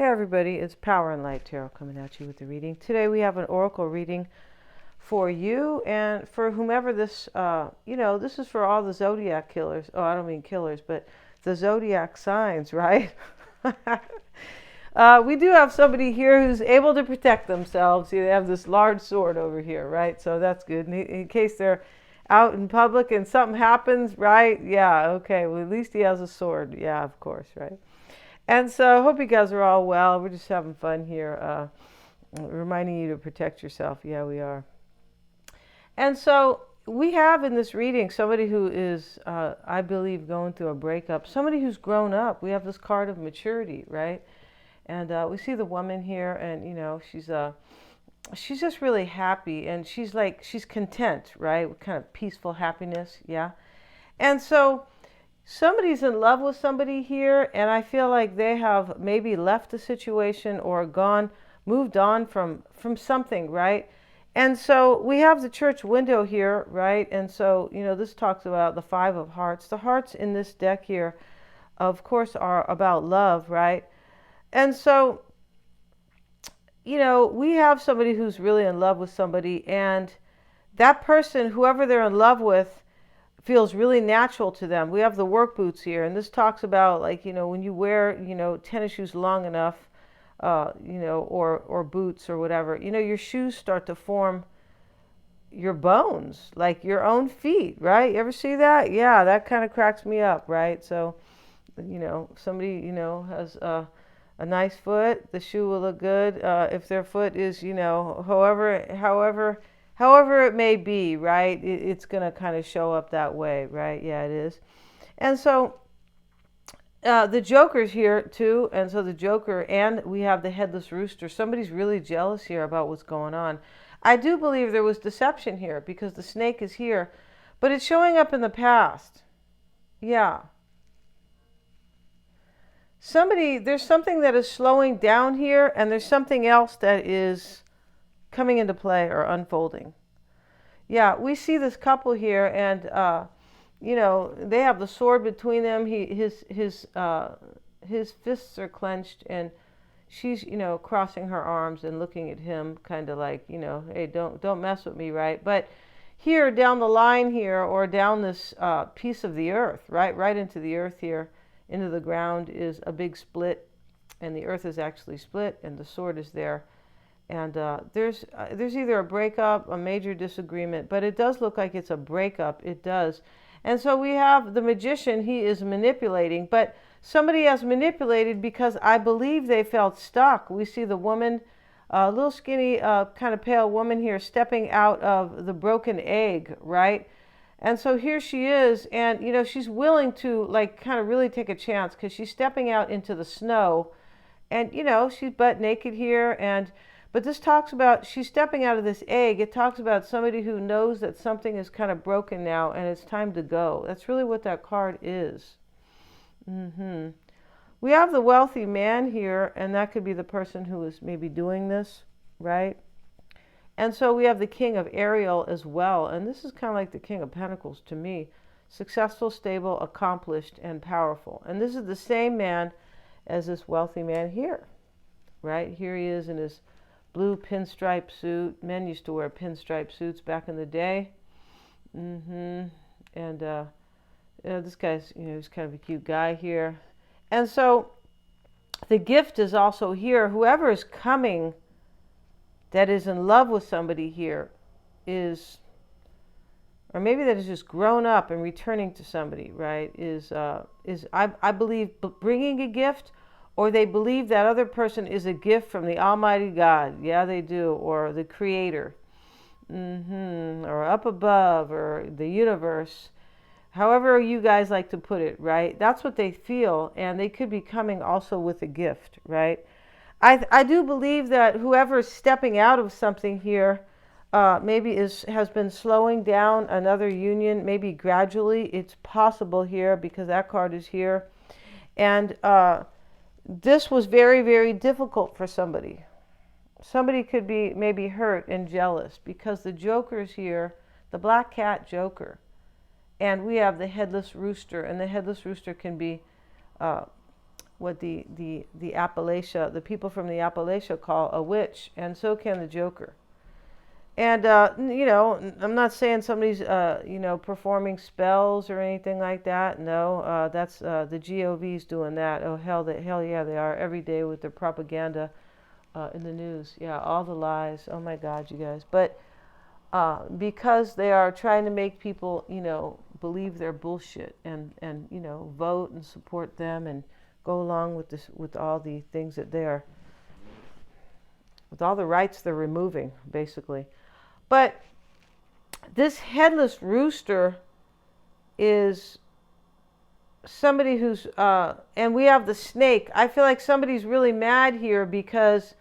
Hey everybody, it's Power and Light Tarot coming at you with the reading. Today we have an oracle reading for you and for whomever this, this is for all the zodiac killers. Oh, I don't mean killers, but the zodiac signs, right? We do have somebody here who's able to protect themselves. They have this large sword over here, right? So that's good. In case they're out in public and something happens, right? Yeah, okay. Well, at least he has a sword. Yeah, of course, right? And so I hope you guys are all well. We're just having fun here, reminding you to protect yourself. Yeah, we are. And so we have in this reading somebody who is, I believe, going through a breakup. Somebody who's grown up. We have this card of maturity, right? And we see the woman here, and she's just really happy, and she's content, right? With kind of peaceful happiness, yeah. And so somebody's in love with somebody here, and I feel like they have maybe left the situation or moved on from something, right? And so we have the church window here, right? And so, this talks about the Five of Hearts. The hearts in this deck here, of course, are about love, right? And so, we have somebody who's really in love with somebody, and that person, whoever they're in love with, feels really natural to them. We have the work boots here, and this talks about, like, when you wear, tennis shoes long enough, or boots or whatever, your shoes start to form your bones, like your own feet, right? You ever see that? Yeah, that kind of cracks me up, right? So, somebody, has a nice foot, the shoe will look good. If their foot is, however it may be, right? It's going to kind of show up that way, right? Yeah, it is. And so the Joker's here too. And so the Joker, and we have the headless rooster. Somebody's really jealous here about what's going on. I do believe there was deception here because the snake is here, but it's showing up in the past. Yeah. There's something that is slowing down here, and there's something else that is coming into play or unfolding. Yeah, we see this couple here, and they have the sword between them. His fists are clenched, and she's crossing her arms and looking at him, kind of like, hey, don't mess with me, right? But here down the line here, or down this piece of the earth, right into the earth here, into the ground, is a big split, and the earth is actually split, and the sword is there. And there's either a breakup, a major disagreement, but it does look like it's a breakup. It does. And so we have the magician. He is manipulating, but somebody has manipulated because I believe they felt stuck. We see the woman, a little skinny, kind of pale woman here, stepping out of the broken egg, right? And so here she is, and she's willing to, like, kind of really take a chance because she's stepping out into the snow, and she's butt naked here. But this talks about she's stepping out of this egg. It talks about somebody who knows that something is kind of broken now and it's time to go. That's really what that card is. We have the wealthy man here, and that could be the person who is maybe doing this, right? And so we have the King of Ariel as well. And this is kind of like the King of Pentacles to me. Successful, stable, accomplished, and powerful. And this is the same man as this wealthy man here, right? Here he is in his blue pinstripe suit. Men used to wear pinstripe suits back in the day. And this guy's, he's kind of a cute guy here. And so the gift is also here. Whoever is coming that is in love with somebody here is, or maybe that has just grown up and returning to somebody, right, is I believe bringing a gift, or they believe that other person is a gift from the Almighty God. Yeah, they do. Or the Creator. Or up above, or the universe. However you guys like to put it, right? That's what they feel, and they could be coming also with a gift, right? I do believe that whoever is stepping out of something here maybe has been slowing down another union, maybe gradually. It's possible here because that card is here. And this was very, very difficult for somebody. Somebody could be maybe hurt and jealous because the Joker's here, the black cat Joker. And we have the headless rooster, and the headless rooster can be what the Appalachia, the people from the Appalachia call a witch, and so can the Joker. And, I'm not saying somebody's, performing spells or anything like that. No, that's the GOV's doing that. Oh, hell yeah, they are every day with their propaganda in the news. Yeah, all the lies. Oh, my God, you guys. But because they are trying to make people, believe their bullshit and vote and support them and go along with this, with all the things that with all the rights they're removing, basically. But this headless rooster is somebody who's, and we have the snake. I feel like somebody's really mad here because,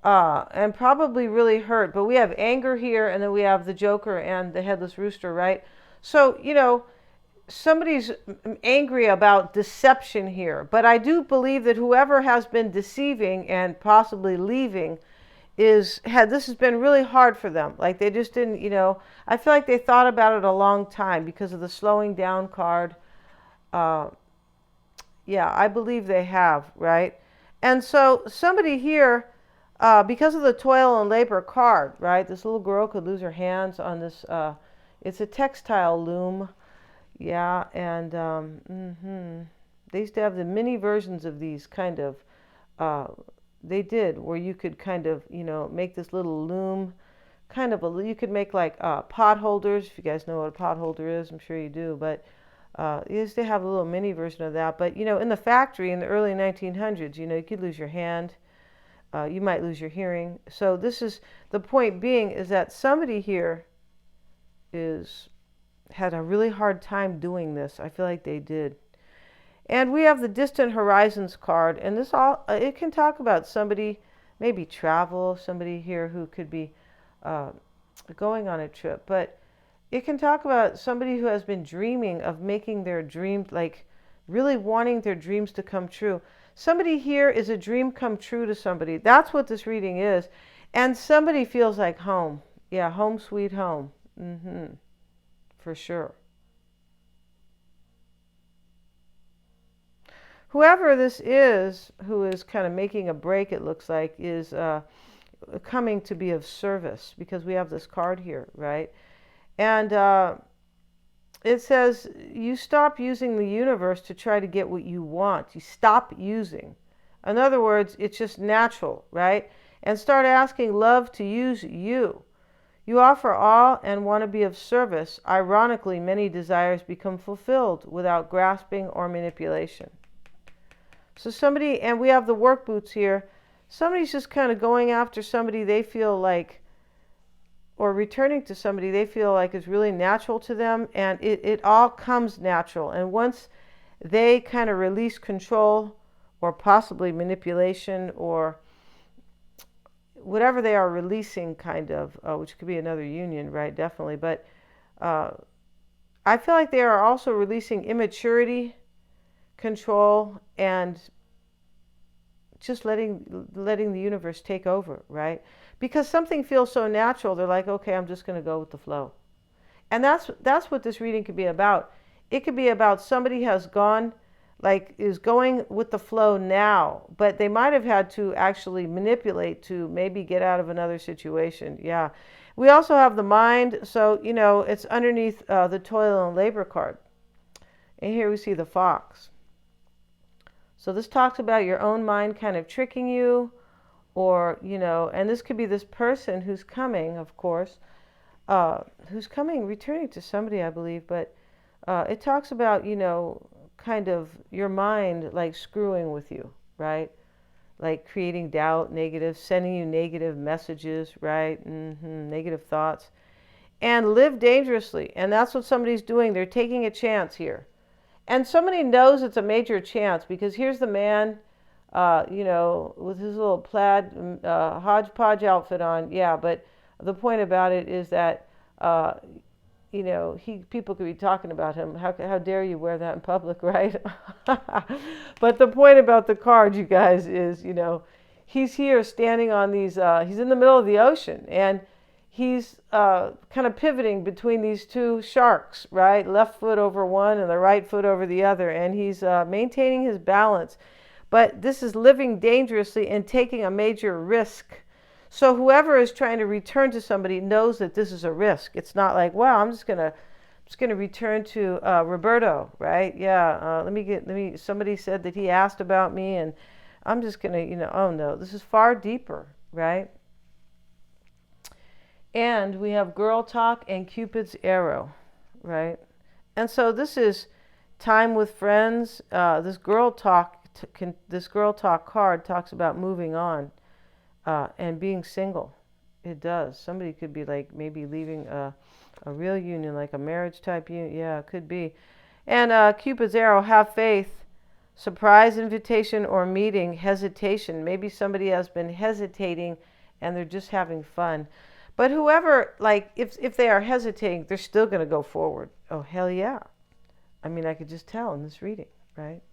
and probably really hurt, but we have anger here, and then we have the Joker and the headless rooster, right? So, somebody's angry about deception here, but I do believe that whoever has been deceiving and possibly leaving this has been really hard for them. Like they just didn't, I feel like they thought about it a long time because of the slowing down card. Yeah, I believe they have, right? And so somebody here, because of the toil and labor card, right? This little girl could lose her hands on this, it's a textile loom. Yeah, and they used to have the mini versions of these kind of, they did, where you could kind of, make this little loom, you could make like pot holders, if you guys know what a pot holder is, I'm sure you do, but you used to have a little mini version of that. But, in the factory in the early 1900s, you could lose your hand, you might lose your hearing. So this is, the point being is that somebody here had a really hard time doing this. I feel like they did. And we have the distant horizons card, and this it can talk about somebody, maybe travel, somebody here who could be going on a trip, but it can talk about somebody who has been dreaming of making their dreams, like really wanting their dreams to come true. Somebody here is a dream come true to somebody. That's what this reading is. And somebody feels like home. Yeah, home sweet home. For sure. Whoever this is, who is kind of making a break, it looks like, is coming to be of service, because we have this card here, right? And it says, you stop using the universe to try to get what you want. You stop using. In other words, it's just natural, right? And start asking love to use you. You offer all and want to be of service. Ironically, many desires become fulfilled without grasping or manipulation. So somebody, and we have the work boots here, somebody's just kind of going after somebody they feel like, or returning to somebody they feel like is really natural to them, and it all comes natural. And once they kind of release control or possibly manipulation or whatever they are releasing, kind of, which could be another union, right? Definitely. But I feel like they are also releasing immaturity, control, and just letting the universe take over, right? Because something feels so natural, they're like, okay, I'm just going to go with the flow. And that's what this reading could be about. It could be about somebody has gone, like is going with the flow now, but they might have had to actually manipulate to maybe get out of another situation. Yeah. We also have the mind. So, it's underneath the toil and labor card. And here we see the fox. So this talks about your own mind kind of tricking you, or, and this could be this person who's coming, of course, returning to somebody, I believe, but it talks about, kind of your mind like screwing with you, right? Like creating doubt, negative, sending you negative messages, right? Negative thoughts. And live dangerously. And that's what somebody's doing. They're taking a chance here. And somebody knows it's a major chance, because here's the man, with his little plaid hodgepodge outfit on. Yeah, but the point about it is that, people could be talking about him. How dare you wear that in public, right? But the point about the card, you guys, is, he's here standing on these, he's in the middle of the ocean, and he's kind of pivoting between these two sharks, right? Left foot over one and the right foot over the other, and he's maintaining his balance. But this is living dangerously and taking a major risk. So whoever is trying to return to somebody knows that this is a risk. It's not like, wow, I'm just gonna return to Roberto, right? Yeah, somebody said that he asked about me, and I'm just gonna, oh no, this is far deeper, right? And we have girl talk and Cupid's arrow, right? And so this is time with friends. This girl talk card talks about moving on and being single. It does. Somebody could be like maybe leaving a real union, like a marriage type union. Yeah, it could be. And Cupid's arrow, have faith, surprise invitation or meeting, hesitation. Maybe somebody has been hesitating and they're just having fun. But whoever, like, if they are hesitating, they're still going to go forward. Oh, hell yeah. I mean, I could just tell in this reading, right?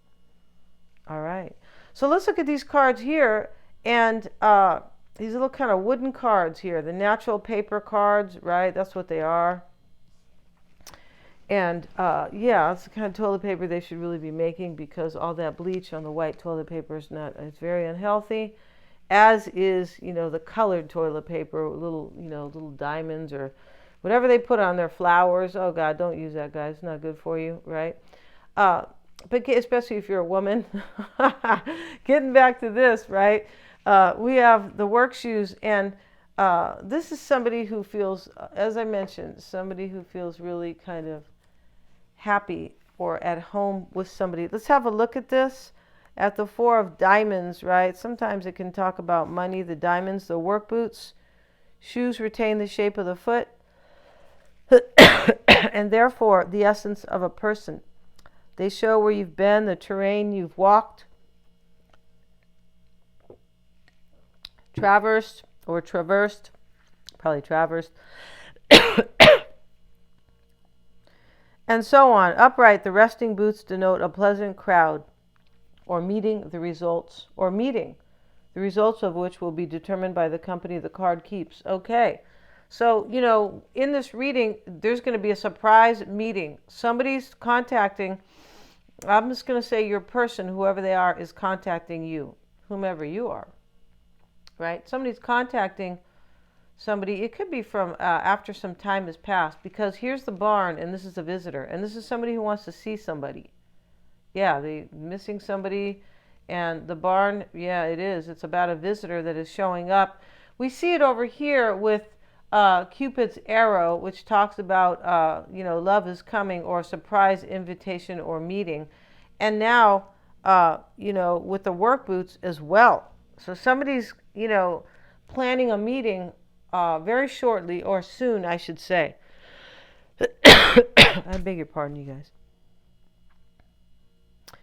All right. So let's look at these cards here. And these little kind of wooden cards here, the natural paper cards, right? That's what they are. And yeah, it's the kind of toilet paper they should really be making, because all that bleach on the white toilet paper is not, it's very unhealthy. As is, the colored toilet paper, little diamonds or whatever they put on their flowers. Oh God, don't use that, guys. It's not good for you, right? But especially if you're a woman. Getting back to this, right? We have the work shoes, and this is somebody who feels, as I mentioned, somebody who feels really kind of happy or at home with somebody. Let's have a look at this. At the Four of Diamonds, right? Sometimes it can talk about money, the diamonds, the work boots. Shoes retain the shape of the foot and therefore the essence of a person. They show where you've been, the terrain you've walked, traversed, probably traversed, and so on. Upright, the resting boots denote a pleasant crowd, or meeting, the results of which will be determined by the company the card keeps. Okay, so, in this reading, there's going to be a surprise meeting. Somebody's contacting, I'm just going to say your person, whoever they are, is contacting you, whomever you are, right? Somebody's contacting somebody. It could be from after some time has passed, because here's the barn, and this is a visitor, and this is somebody who wants to see somebody. Yeah, they're missing somebody, and the barn, yeah, it is. It's about a visitor that is showing up. We see it over here with Cupid's arrow, which talks about, love is coming, or surprise invitation or meeting. And now, with the work boots as well. So somebody's, planning a meeting very shortly, or soon, I should say. I beg your pardon, you guys.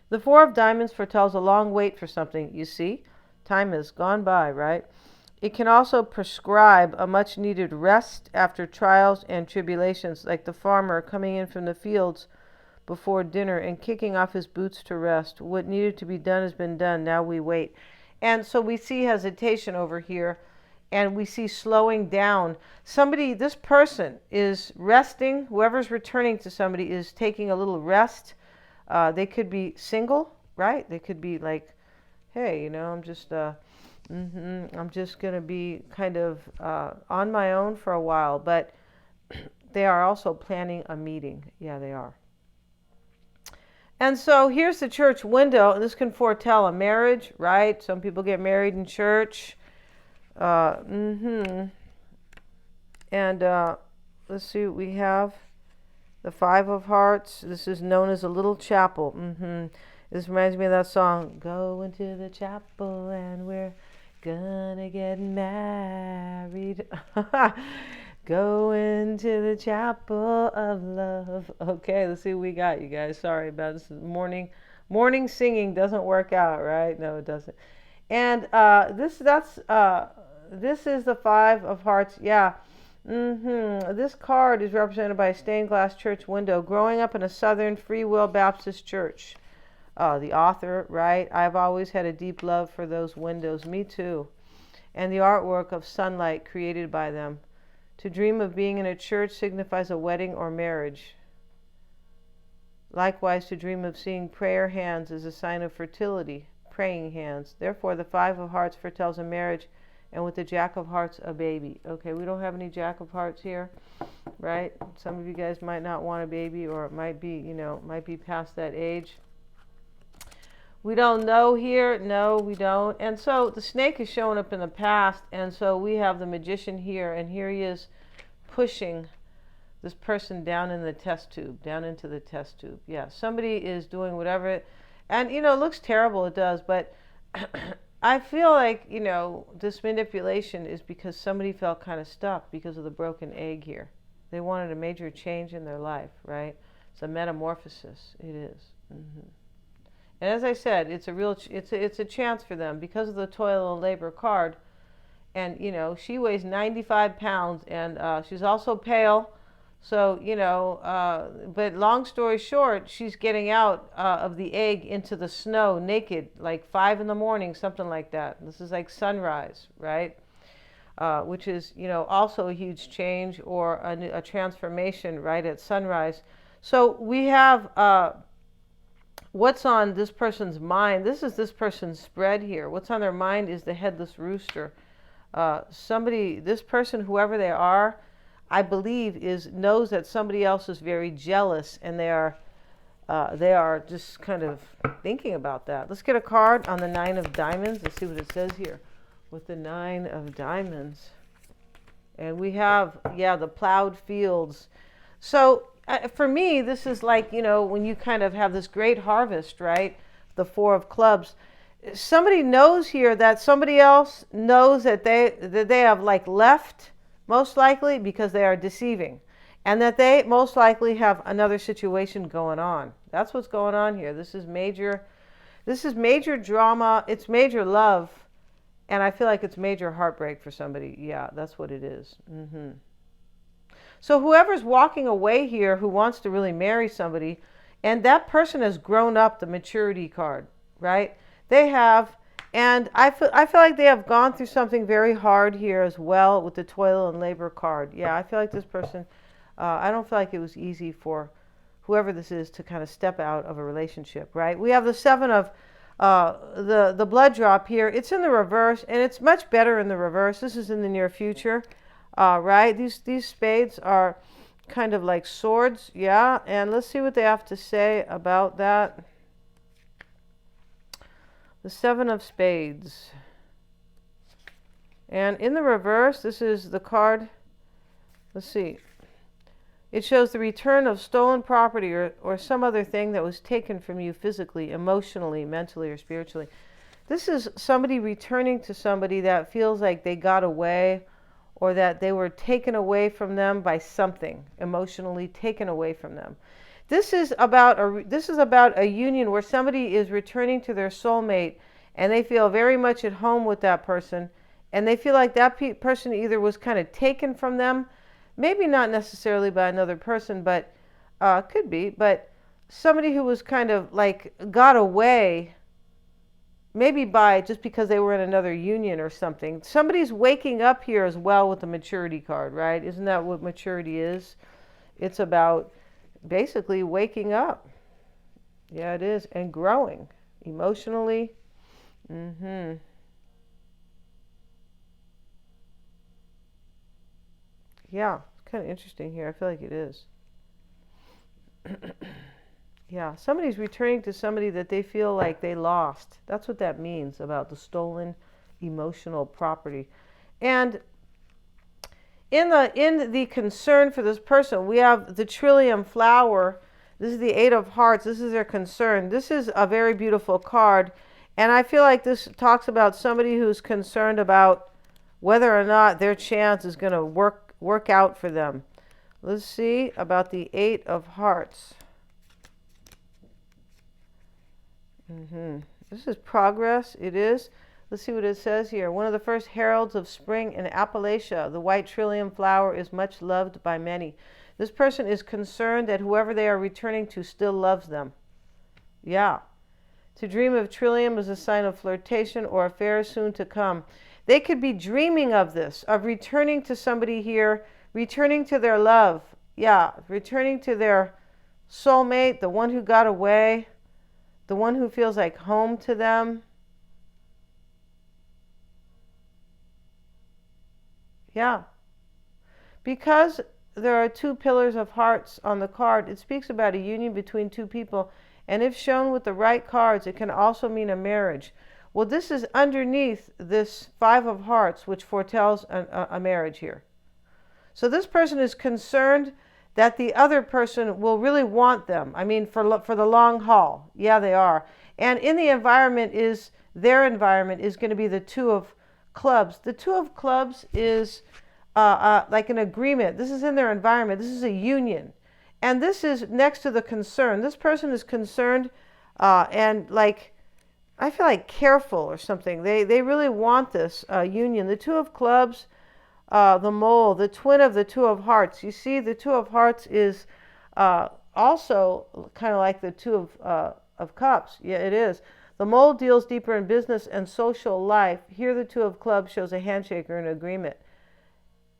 The Four of Diamonds foretells a long wait for something. You see, time has gone by, right? It can also prescribe a much needed rest after trials and tribulations, like the farmer coming in from the fields before dinner and kicking off his boots to rest. What needed to be done has been done. Now we wait. And so we see hesitation over here, and we see slowing down. This person is resting. Whoever's returning to somebody is taking a little rest. They could be single, right? They could be like, hey, I'm just going to be kind of on my own for a while. But they are also planning a meeting. Yeah, they are. And so here's the church window. And this can foretell a marriage, right? Some people get married in church. And let's see what we have. The Five of Hearts. This is known as a little chapel. This reminds me of that song, go into the chapel and we're gonna get married. Go into the chapel of love. Okay, let's see what we got, you guys. Sorry about this. Morning singing doesn't work out, right? No, it doesn't. And this is the Five of Hearts. Yeah. This card is represented by a stained glass church window. Growing up in a Southern Free Will Baptist church. The author, right? I've always had a deep love for those windows. Me too. And the artwork of sunlight created by them. To dream of being in a church signifies a wedding or marriage. Likewise, to dream of seeing prayer hands is a sign of fertility, praying hands. Therefore, the Five of Hearts foretells a marriage, and with the Jack of Hearts, a baby. Okay, we don't have any Jack of Hearts here, right? Some of you guys might not want a baby, or it might be, might be past that age. We don't know here. No, we don't. And so the snake is showing up in the past, and so we have the Magician here, and here he is pushing this person down in the test tube, down into the test tube. Yeah, somebody is doing whatever, and it looks terrible, it does, but I feel like, this manipulation is because somebody felt kind of stuck because of the broken egg here. They wanted a major change in their life, right? It's a metamorphosis. It is. Mm-hmm. And as I said, it's a chance for them because of the toil and labor card. And, she weighs 95 pounds, and she's also pale. So, but long story short, she's getting out of the egg into the snow naked, like 5 a.m, something like that. This is like sunrise, right? Which is, also a huge change, or a transformation right at sunrise. So we have what's on this person's mind. This is this person's spread here. What's on their mind is the headless rooster. This person, whoever they are, I believe knows that somebody else is very jealous, and they are just kind of thinking about that. Let's get a card on the Nine of Diamonds. Let's see what it says here with the Nine of Diamonds. And we have, the plowed fields. So for me, this is like, when you kind of have this great harvest, right? The Four of Clubs. Somebody knows here that somebody else knows that they have like left, most likely because they are deceiving, and that they most likely have another situation going on. That's what's going on here. This is major drama. It's major love, and I feel like it's major heartbreak for somebody. Yeah, that's what it is. Mm-hmm. So whoever's walking away here who wants to really marry somebody, and that person has grown up, the maturity card, right? They have. And I feel like they have gone through something very hard here as well with the toil and labor card. Yeah, I feel like this person, I don't feel like it was easy for whoever this is to kind of step out of a relationship, right? We have the Seven of the blood drop here. It's in the reverse, and it's much better in the reverse. This is in the near future, right? These spades are kind of like swords, yeah? And let's see what they have to say about that. The Seven of Spades. And in the reverse, this is the card. Let's see. It shows the return of stolen property or some other thing that was taken from you physically, emotionally, mentally, or spiritually. This is somebody returning to somebody that feels like they got away, or that they were taken away from them by something, emotionally taken away from them. This is about a union where somebody is returning to their soulmate, and they feel very much at home with that person, and they feel like that person either was kind of taken from them, maybe not necessarily by another person, but could be, but somebody who was kind of like got away, maybe just because they were in another union or something. Somebody's waking up here as well with the maturity card, right? Isn't that what maturity is? It's about basically waking up. Yeah, it is. And growing emotionally. Mm-hmm. Yeah, it's kind of interesting here. I feel like it is. Yeah, somebody's returning to somebody that they feel like they lost. That's what that means about the stolen emotional property. And in the concern for this person, we have the Trillium flower. This is the Eight of Hearts. This is their concern. This is a very beautiful card. And I feel like this talks about somebody who's concerned about whether or not their chance is going to work out for them. Let's see about the Eight of Hearts. This is progress. It is. Let's see what it says here. One of the first heralds of spring in Appalachia, the white trillium flower is much loved by many. This person is concerned that whoever they are returning to still loves them. Yeah. To dream of trillium is a sign of flirtation or affairs soon to come. They could be dreaming of this, of returning to somebody here returning to their love. Yeah, returning to their soulmate, the one who got away, the one who feels like home to them. Yeah. Because there are two pillars of hearts on the card, it speaks about a union between two people. And if shown with the right cards, it can also mean a marriage. Well, this is underneath this Five of Hearts, which foretells a marriage here. So this person is concerned that the other person will really want them. I mean, for the long haul. Yeah, they are. And in the environment is, their environment is going to be the Two of Clubs. The Two of Clubs is like an agreement. This is in their environment. This is a union. And this is next to the concern. This person is concerned and like, I feel like careful or something. They really want this union. The Two of Clubs, the mole, the twin of the Two of Hearts. You see, the Two of Hearts is also kind of like the Two of Cups. Yeah, it is. The mole deals deeper in business and social life. Here, the Two of Clubs shows a handshake or an agreement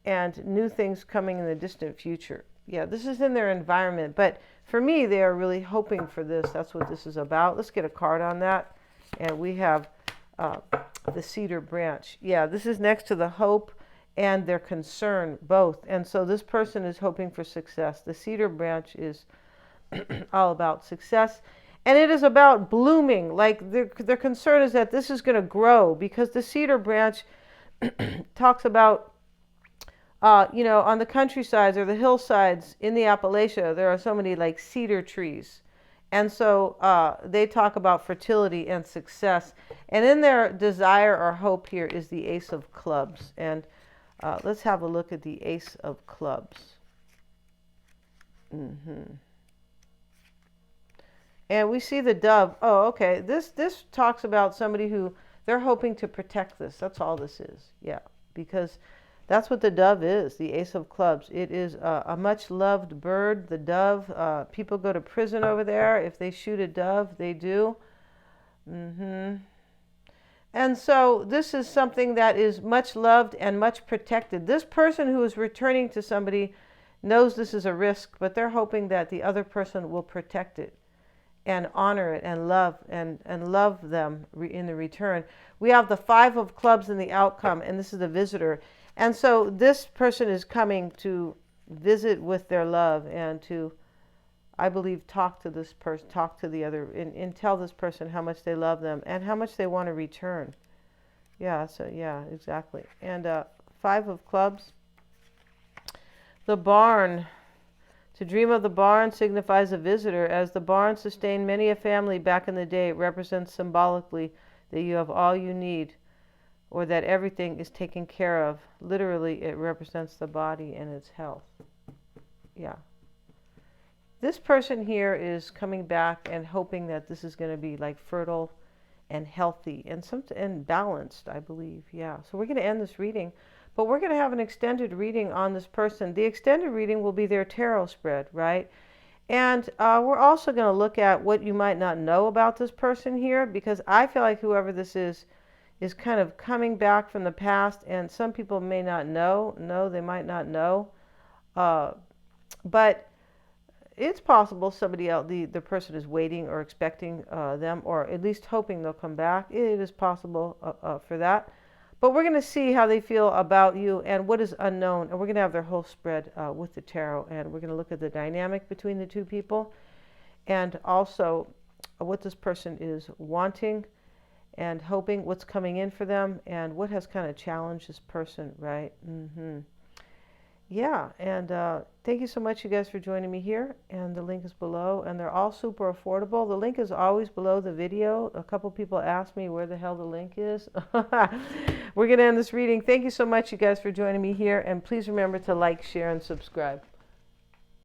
and new things coming in the distant future. Yeah, this is in their environment. But for me, they are really hoping for this. That's what this is about. Let's get a card on that. And we have the cedar branch. Yeah, this is next to the hope and their concern, both. And so this person is hoping for success. The cedar branch is all about success. And it is about blooming. Like their concern is that this is going to grow, because the cedar branch talks about, on the countrysides or the hillsides in the Appalachia, there are so many like cedar trees. And so they talk about fertility and success. And in their desire or hope here is the Ace of Clubs. And let's have a look at the Ace of Clubs. And we see the dove. Oh, okay. This talks about somebody who they're hoping to protect this. That's all this is. Yeah, because that's what the dove is, the Ace of Clubs. It is a much-loved bird, the dove. People go to prison over there. If they shoot a dove, they do. And so this is something that is much loved and much protected. This person who is returning to somebody knows this is a risk, but they're hoping that the other person will protect it and honor it and love them in the return. We have the Five of Clubs in the outcome, and this is the visitor. And so this person is coming to visit with their love and to, I believe, talk to this person, talk to the other, and tell this person how much they love them and how much they want to return. Yeah, so yeah, exactly. And Five of Clubs. The barn. To dream of the barn signifies a visitor. As the barn sustained many a family back in the day, it represents symbolically that you have all you need, or that everything is taken care of. Literally, it represents the body and its health. Yeah. This person here is coming back and hoping that this is going to be like fertile and healthy and balanced, I believe. Yeah. So we're going to end this reading, but we're going to have an extended reading on this person. The extended reading will be their tarot spread, right? And we're also going to look at what you might not know about this person here, because I feel like whoever this is kind of coming back from the past, and some people may not know. No, they might not know. But it's possible somebody else, the person is waiting or expecting them, or at least hoping they'll come back. It is possible for that. But we're going to see how they feel about you and what is unknown. And we're going to have their whole spread with the tarot. And we're going to look at the dynamic between the two people, and also what this person is wanting and hoping, what's coming in for them, and what has kind of challenged this person, right? Yeah, and thank you so much, you guys, for joining me here. And the link is below, and they're all super affordable. The link is always below the video. A couple people asked me where the hell the link is. We're going to end this reading. Thank you so much, you guys, for joining me here, and please remember to like, share, and subscribe.